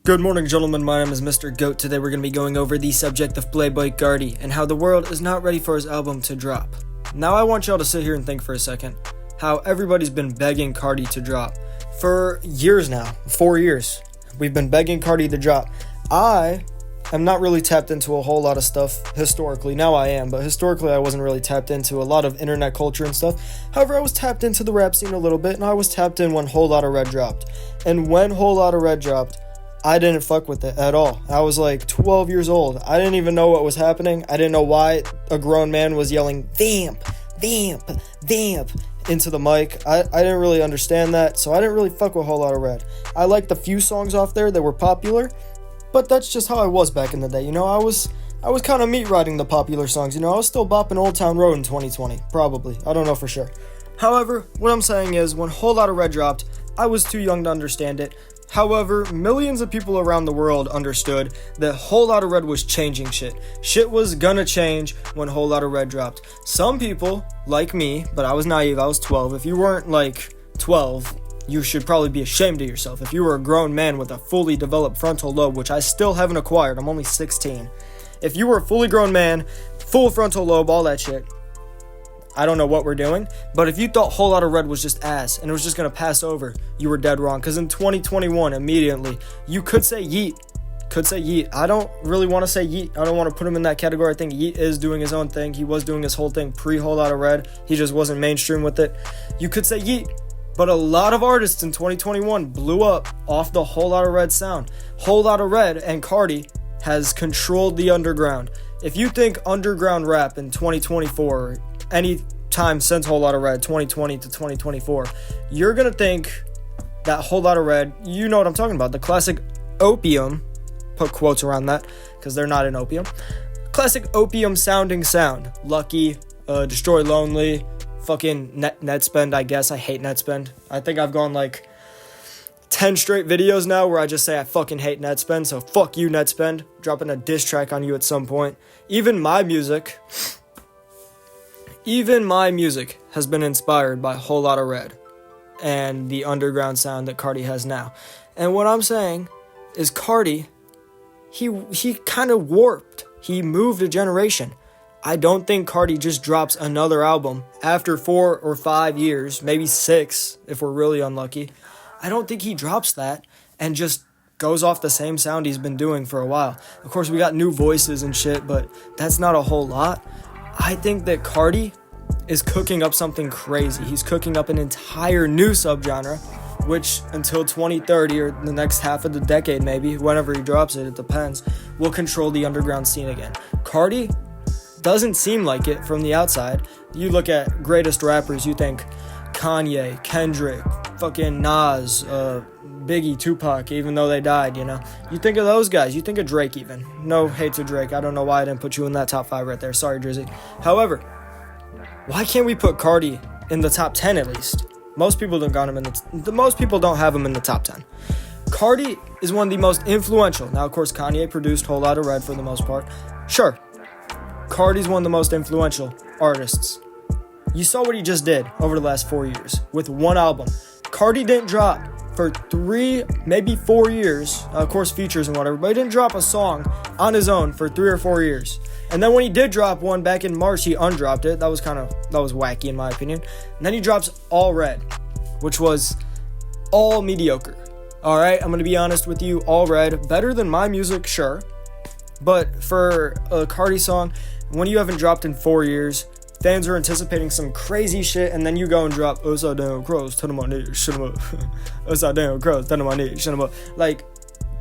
Good morning, gentlemen. My name is Mr. Goat. Today we're going to be going over the subject of Playboi Carti and how the world is not ready for his album to drop. Now I want y'all to sit here and think for a second how everybody's been begging Cardi to drop. For years now, 4 years, we've been begging Cardi to drop. I am not really tapped into a whole lot of stuff historically. Now I am, but historically I wasn't really tapped into a lot of internet culture and stuff. However, I was tapped into the rap scene a little bit, and I was tapped in when Whole Lotta Red dropped. And when Whole Lotta Red dropped, I didn't fuck with it at all. I was like 12 years old. I didn't even know what was happening. I didn't know why a grown man was yelling, vamp, vamp, vamp, into the mic. I didn't really understand that, so I didn't really fuck with Whole Lotta Red. I liked the few songs off there that were popular, but that's just how I was back in the day. You know, I was kind of meat riding the popular songs. You know, I was still bopping Old Town Road in 2020, probably. I don't know for sure. However, what I'm saying is, when Whole Lotta Red dropped, I was too young to understand it. However, millions of people around the world understood that Whole Lotta Red was changing shit. Shit was gonna change when Whole Lotta Red dropped. Some people, like me, but I was naive, I was 12. If you weren't like 12, you should probably be ashamed of yourself. If you were a grown man with a fully developed frontal lobe, which I still haven't acquired, I'm only 16. If you were a fully grown man, full frontal lobe, all that shit, I don't know what we're doing, but if you thought Whole Lotta Red was just ass and it was just gonna pass over, you were dead wrong. Because in 2021, immediately, you could say Yeet. I don't really want to say Yeet. I don't want to put him in that category. I think Yeet is doing his own thing. He was doing his whole thing pre-Whole Lotta Red. He just wasn't mainstream with it. You could say Yeet. But a lot of artists in 2021 blew up off the Whole Lotta Red sound. Whole Lotta Red and Cardi has controlled the underground. If you think underground rap in 2024, any time since Whole Lotta Red, 2020 to 2024, you're gonna think that Whole Lotta Red, you know what I'm talking about, the classic Opium, put quotes around that, because they're not in Opium, classic Opium sounding sound, Lucky, Destroy Lonely, fucking net spend, I guess. I hate net spend. I think I've gone like 10 straight videos now where I just say I fucking hate net spend, so fuck you, net spend. Dropping a diss track on you at some point. Even my music has been inspired by Whole Lotta Red and the underground sound that Cardi has now. And what I'm saying is Cardi, he kind of warped. He moved a generation. I don't think Cardi just drops another album after 4 or 5 years, maybe 6 if we're really unlucky. I don't think he drops that and just goes off the same sound he's been doing for a while. Of course, we got new voices and shit, but that's not a whole lot. I think that Cardi is cooking up something crazy. He's cooking up an entire new subgenre, which until 2030 or the next half of the decade maybe, whenever he drops it depends, will control the underground scene again. Cardi doesn't seem like it from the outside. You look at greatest rappers, you think Kanye, Kendrick, fucking Nas, Biggie, Tupac, even though they died, you know. You think of those guys. You think of Drake even. No hate to Drake. I don't know why I didn't put you in that top 5 right there. Sorry, Drizzy. However, why can't we put Cardi in the top 10 at least? Most people don't got him in most people don't have him in the top 10. Cardi is one of the most influential. Now, of course, Kanye produced Whole Lotta Red for the most part. Sure. Cardi's one of the most influential artists. You saw what he just did over the last 4 years with one album. Cardi didn't drop for 3, maybe 4 years, of course features and whatever, but he didn't drop a song on his own for 3 or 4 years. And then when he did drop one back in March, he undropped it. That was wacky in my opinion. And then he drops All Red, which was all mediocre. Alright, I'm gonna be honest with you, All Red, better than my music, sure. But for a Cardi song, when you haven't dropped in 4 years, fans are anticipating some crazy shit, and then you go and drop upside down crows, turn them on knees, shut them up. Upside down crows, turn them on knees, shut them up. Like,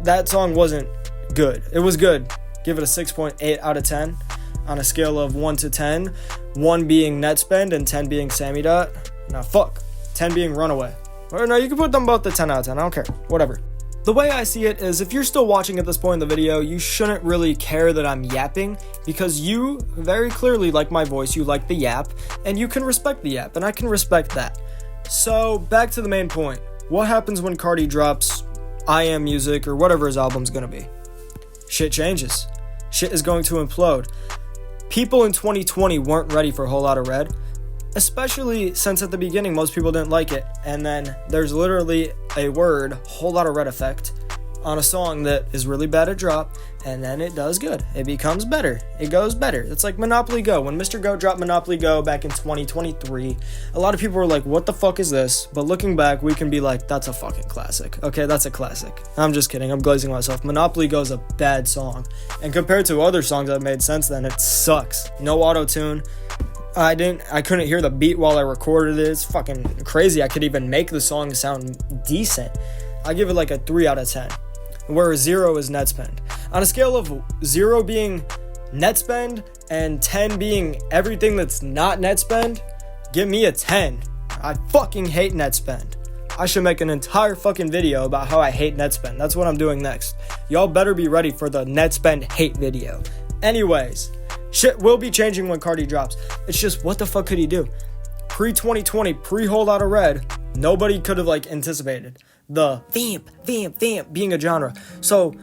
that song wasn't good. It was good. Give it a 6.8 out of 10 on a scale of 1 to 10. 1 being net spend and 10 being Sammy Dot. Now, fuck. 10 being Runaway. Or no, you can put them both to 10 out of 10. I don't care. Whatever. The way I see it is, if you're still watching at this point in the video, you shouldn't really care that I'm yapping, because you very clearly like my voice, you like the yap, and you can respect the yap, and I can respect that. So, back to the main point. What happens when Cardi drops I Am Music or whatever his album's gonna be? Shit changes. Shit is going to implode. People in 2020 weren't ready for Whole Lotta Red. especially since at the beginning most people didn't like it, and then there's literally a word, Whole Lotta Red effect, on a song that is really bad at drop, and then it does good. It becomes better. It goes better. It's like Monopoly Go. When Mr. Go dropped Monopoly Go back in 2023, a lot of people were like, what the fuck is this? But looking back, we can be like, that's a fucking classic. Okay, that's a classic. I'm just kidding. I'm glazing myself. Monopoly Go is a bad song. And compared to other songs I've made since then, it sucks. No auto-tune. I couldn't hear the beat while I recorded it. It's fucking crazy. I could even make the song sound decent. I give it like a 3 out of 10. Where a 0 is net spend. On a scale of 0 being net spend and 10 being everything that's not net spend, give me a 10. I fucking hate net spend. I should make an entire fucking video about how I hate net spend. That's what I'm doing next. Y'all better be ready for the net spend hate video. Anyways, shit will be changing when Cardi drops. It's just, what the fuck could he do? Pre-2020, pre-Whole Lotta Red, nobody could have anticipated the vamp being a genre. So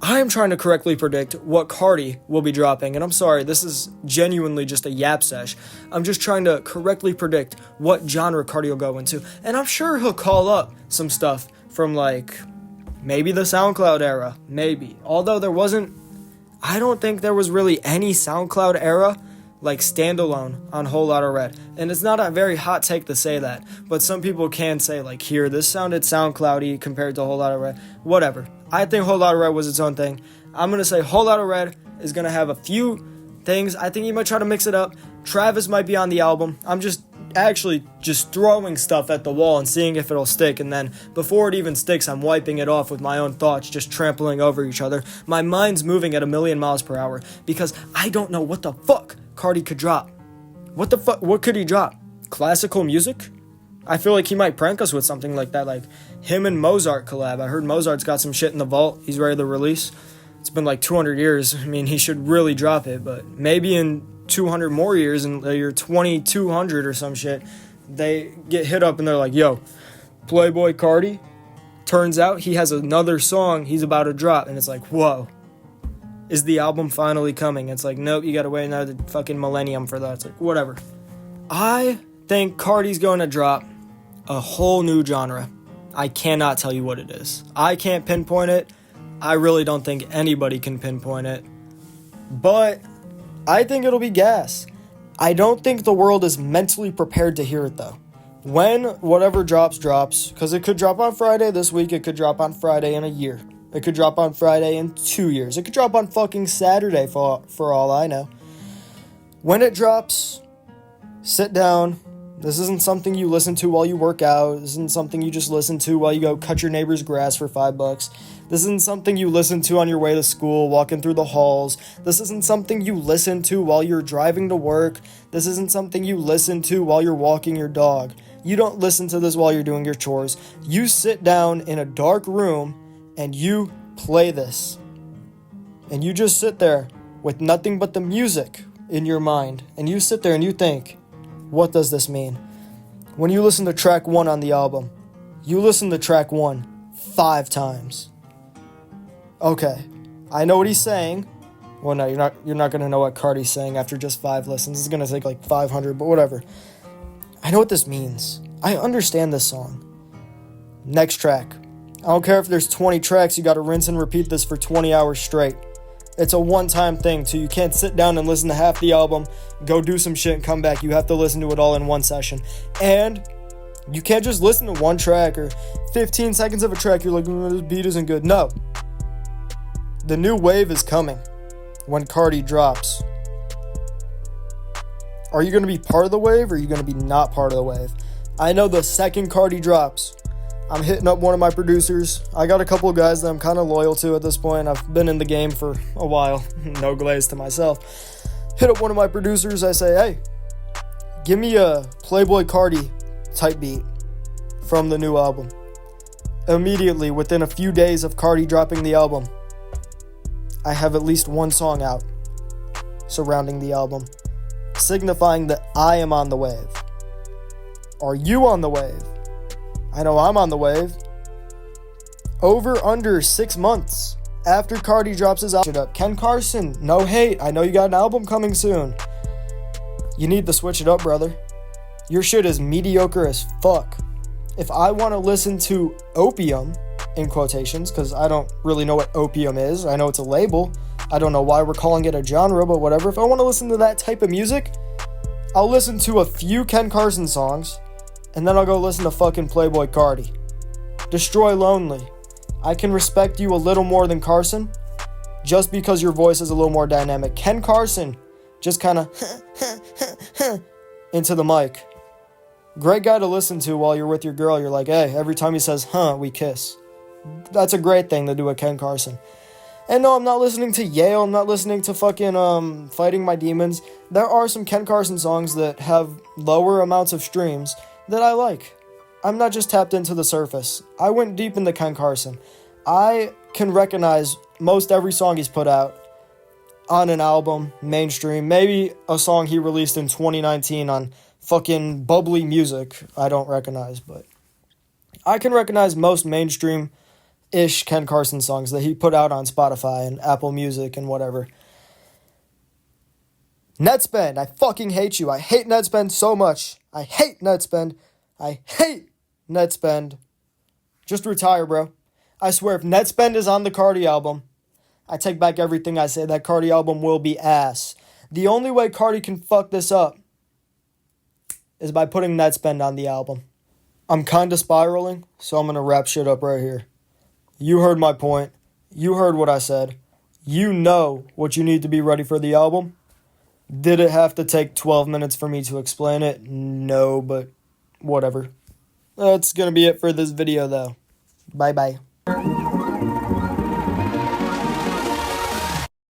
I'm trying to correctly predict what Cardi will be dropping, and I'm sorry, this is genuinely just a yap sesh. I'm just trying to correctly predict what genre Cardi will go into, and I'm sure he'll call up some stuff from maybe the SoundCloud era, maybe. Although I don't think there was really any SoundCloud era standalone on Whole Lotta Red. And it's not a very hot take to say that, but some people can say here, this sounded SoundCloudy compared to Whole Lotta Red. Whatever. I think Whole Lotta Red was its own thing. I'm gonna say Whole Lotta Red is gonna have a few things. I think he might try to mix it up. Travis might be on the album. I'm just throwing stuff at the wall and seeing if it'll stick, and then before it even sticks, I'm wiping it off with my own thoughts, just trampling over each other. My mind's moving at 1,000,000 miles per hour because I don't know what the fuck Cardi could drop. What could he drop? Classical music? I feel like he might prank us with something like that, like him and Mozart collab. I heard Mozart's got some shit in the vault he's ready to release. It's been 200 years. I mean, he should really drop it, but maybe in 200 more years, in the year 2200 or some shit, they get hit up and they're like, yo, Playboi Carti, turns out he has another song he's about to drop, and it's like, whoa. Is the album finally coming? It's like, nope, you gotta wait another fucking millennium for that. It's like, whatever. I think Cardi's going to drop a whole new genre. I cannot tell you what it is. I can't pinpoint it. I really don't think anybody can pinpoint it. But I think it'll be gas. I don't think the world is mentally prepared to hear it, though. When whatever drops, because it could drop on Friday this week, it could drop on Friday in a year. It could drop on Friday in 2 years. It could drop on fucking Saturday for all I know. When it drops, sit down. This isn't something you listen to while you work out. This isn't something you just listen to while you go cut your neighbor's grass for $5. This isn't something you listen to on your way to school, walking through the halls. This isn't something you listen to while you're driving to work. This isn't something you listen to while you're walking your dog. You don't listen to this while you're doing your chores. You sit down in a dark room and you play this. And you just sit there with nothing but the music in your mind. And you sit there and you think, what does this mean? When you listen to track 1 on the album, you listen to track 1 5 times. Okay, I know what he's saying. Well, no, you're not going to know what Cardi's saying after just 5 listens. It's going to take 500, but whatever. I know what this means. I understand this song. Next track. I don't care if there's 20 tracks, you gotta rinse and repeat this for 20 hours straight. It's a one-time thing, so you can't sit down and listen to half the album, go do some shit and come back. You have to listen to it all in one session. And you can't just listen to one track or 15 seconds of a track, you're like, this beat isn't good. No. The new wave is coming when Cardi drops. Are you gonna be part of the wave or are you gonna be not part of the wave? I know the second Cardi drops, I'm hitting up one of my producers. I got a couple of guys that I'm kind of loyal to at this point. I've been in the game for a while. No glaze to myself. Hit up one of my producers. I say, hey, give me a Playboi Carti type beat from the new album. Immediately, within a few days of Cardi dropping the album, I have at least one song out surrounding the album, signifying that I am on the wave. Are you on the wave? I know I'm on the wave. Over under 6 months after Cardi drops his album. Ken Carson, no hate. I know you got an album coming soon. You need to switch it up, brother. Your shit is mediocre as fuck. If I want to listen to Opium, in quotations, because I don't really know what Opium is. I know it's a label. I don't know why we're calling it a genre, but whatever. If I want to listen to that type of music, I'll listen to a few Ken Carson songs, and then I'll go listen to fucking Playboi Carti. Destroy Lonely. I can respect you a little more than Carson, just because your voice is a little more dynamic. Ken Carson just kind of into the mic. Great guy to listen to while you're with your girl. You're like, hey, every time he says, we kiss. That's a great thing to do with Ken Carson. And no, I'm not listening to Yale. I'm not listening to fucking Fighting My Demons. There are some Ken Carson songs that have lower amounts of streams that I like. I'm not just tapped into the surface. I went deep into Ken Carson. I can recognize most every song he's put out on an album, mainstream. Maybe a song he released in 2019 on fucking bubbly music I don't recognize, but I can recognize most mainstream-ish Ken Carson songs that he put out on Spotify and Apple Music and whatever. Netspend, I fucking hate you. I hate Netspend so much. I hate Netspend. I hate Netspend. Just retire, bro. I swear, if Netspend is on the Cardi album, I take back everything I say. That Cardi album will be ass. The only way Cardi can fuck this up is by putting Netspend on the album. I'm kinda spiraling, so I'm gonna wrap shit up right here. You heard my point. You heard what I said. You know what you need to be ready for the album. Did it have to take 12 minutes for me to explain it? No, but whatever. That's gonna be it for this video, though. Bye-bye.